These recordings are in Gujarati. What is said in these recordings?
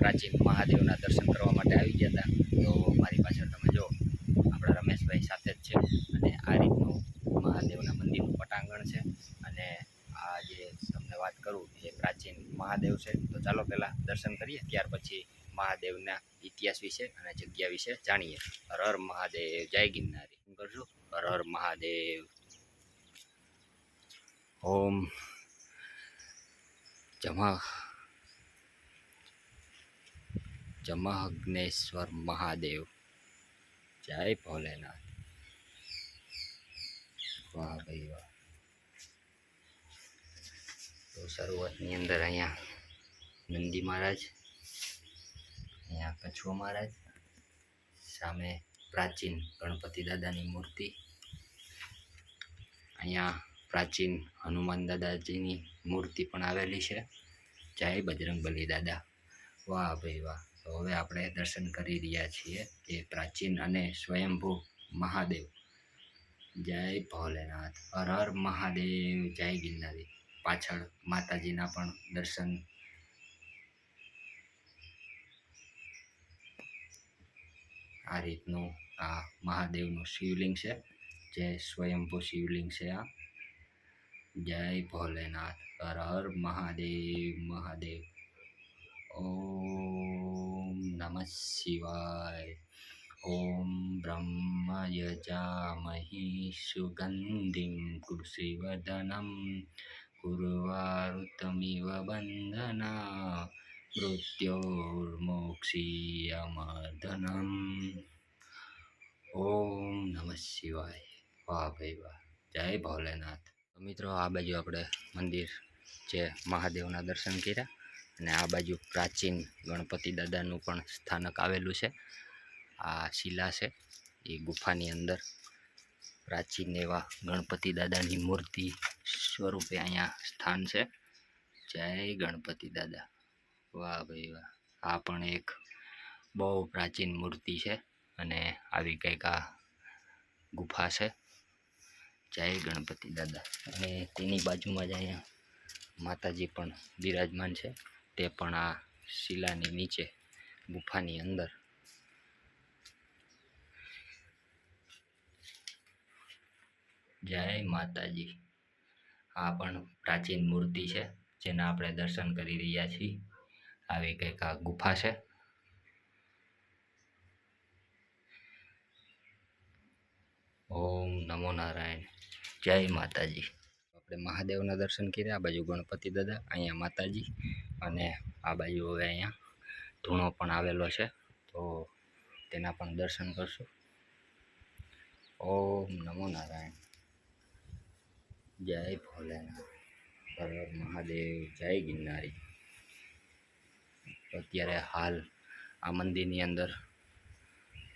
પ્રાચીન મહાદેવના દર્શન કરવા માટે આવી ગયા હતા. તો મારી પાછળ તમે જો આપણા રમેશભાઈ સાથે જ છે. અને આ રીતનું મહાદેવના મંદિરનું પટાંગણ છે. અને આ જે તમને વાત કરું એ પ્રાચીન મહાદેવ છે. તો ચાલો પહેલાં દર્શન કરીએ, ત્યાર પછી મહાદેવના ઇતિહાસ વિશે અને જગ્યા વિશે જાણીએ. હર હર મહાદેવ, જય ગિરનારી. શું કરશું? હર હર મહાદેવ. ઓમ જમઘ્નેશ્વર મહાદેવ, જય ભોલેનાથ. વાહ ભાઈ વાહ. તો શરૂઆતની અંદર અહીંયા નંદી મહારાજ, અહીંયા કચ્છો મહારાજ, સામે પ્રાચીન ગણપતિ દાદાની મૂર્તિ, અહીંયા પ્રાચીન હનુમાન દાદાજીની મૂર્તિ પણ આવેલી છે. જય બજરંગબલી દાદા. વાહ ભાઈ વાહ. તો હવે આપણે દર્શન કરી રહ્યા છીએ એ પ્રાચીન અને સ્વયંભૂ મહાદેવ. જય ભોલેનાથ, હર હર મહાદેવ, જય ગિરનારી. પાછળ માતાજીના પણ દર્શન. આ રીતનું આ મહાદેવનું શિવલિંગ છે, જે સ્વયંભૂ શિવલિંગ છે આ. જય ભોલેનાથ, હર હર મહાદેવ મહાદેવ. ઓમ નમઃ શિવાય. ઓમ બ્રહ્મ યજામહી સુગંધિમ કૃષિવર્ધનમ ગુરુવારુતમિવ બંધના મૃત્યોર્મોક્ષીયમર્ધનમ. ઓમ નમઃ શિવાય. વાહ ભાઈ વાહ, જય ભોલેનાથ. મિત્રો આ બાજુ આપણે મંદિર જે મહાદેવના દર્શન કર્યા, અને આ બાજુ પ્રાચીન ગણપતિ દાદાનું પણ સ્થાનક આવેલું છે. આ શિલા છે, એ ગુફાની અંદર પ્રાચીન એવા ગણપતિ દાદાની મૂર્તિ સ્વરૂપે અહીંયા સ્થાન છે. જય ગણપતિ દાદા. વાહ ભાઈ વાહ. આ પણ એક બહુ પ્રાચીન મૂર્તિ છે, અને આવી કંઈક આ ગુફા છે. જય ગણપતિ દાદા. અને તેની બાજુમાં જ અહીંયા માતાજી પણ બિરાજમાન છે, તે પણ આ શિલાની નીચે ગુફાની અંદર. જય માતાજી. આ પણ પ્રાચીન મૂર્તિ છે, જેના આપણે દર્શન કરી રહ્યા છીએ. આવી કંઈક આ ગુફા છે. ઓમ નમો નારાયણ, જય માતાજી. આપણે મહાદેવના દર્શન કર્યા. આ બાજુ ગણપતિ દાદા, અહીંયા માતાજી, અને આ બાજુ હવે અહીંયા ધૂણો પણ આવેલો છે, તો તેના પણ દર્શન કરશું. ઓમ નમો નારાયણ, જય ભોલેનાથ, હર હર મહાદેવ, જય ગિરનારી. અત્યારે હાલ આ મંદિરની અંદર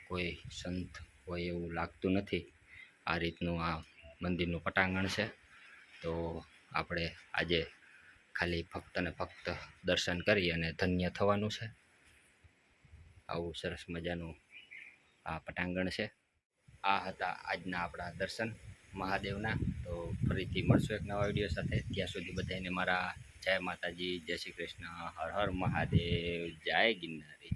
કોઈ સંત હોય એવું લાગતું નથી. આ રીતનું આ મંદિરનું પટાંગણ છે. તો આપણે આજે ખાલી ફક્ત ને ફક્ત દર્શન કરી અને ધન્ય થવાનું છે. આવું સરસ મજાનું આ પટાંગણ છે. આ હતા આજના આપણા દર્શન મહાદેવના. તો ફરીથી મળશું એક નવા વિડીયો સાથે. ત્યાં સુધી બધાને મારા જય માતાજી, જય શ્રી કૃષ્ણ, હર હર મહાદેવ, જય ગિરનારી.